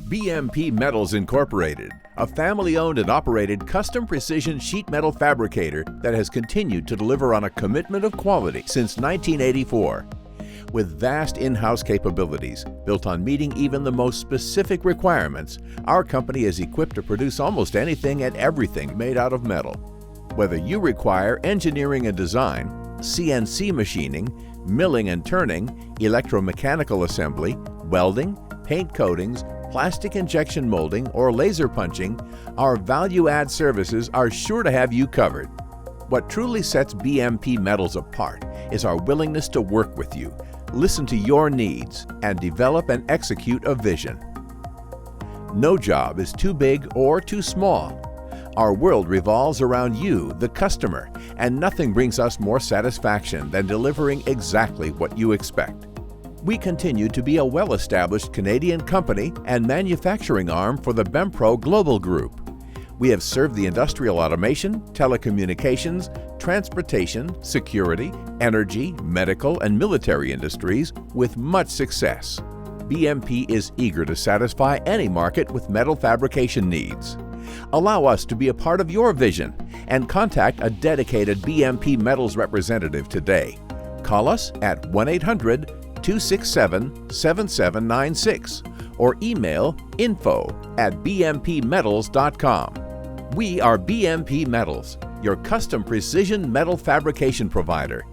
BMP Metals Incorporated, a family-owned and operated custom precision sheet metal fabricator that has continued to deliver on a commitment of quality since 1984. With vast in-house capabilities built on meeting even the most specific requirements, our company is equipped to produce almost anything and everything made out of metal. Whether you require engineering and design, CNC machining, milling and turning, electromechanical assembly, welding, paint coatings, plastic injection molding, or laser punching, our value-add services are sure to have you covered. What truly sets BMP Metals apart is our willingness to work with you, listen to your needs, and develop and execute a vision. No job is too big or too small. Our world revolves around you, the customer, and nothing brings us more satisfaction than delivering exactly what you expect. We continue to be a well-established Canadian company and manufacturing arm for the Bempro Global Group. We have served the industrial automation, telecommunications, transportation, security, energy, medical, and military industries with much success. BMP is eager to satisfy any market with metal fabrication needs. Allow us to be a part of your vision and contact a dedicated BMP Metals representative today. Call us at 1-800-267-7796 or email info@bmpmetals.com. We are BMP Metals, your custom precision metal fabrication provider.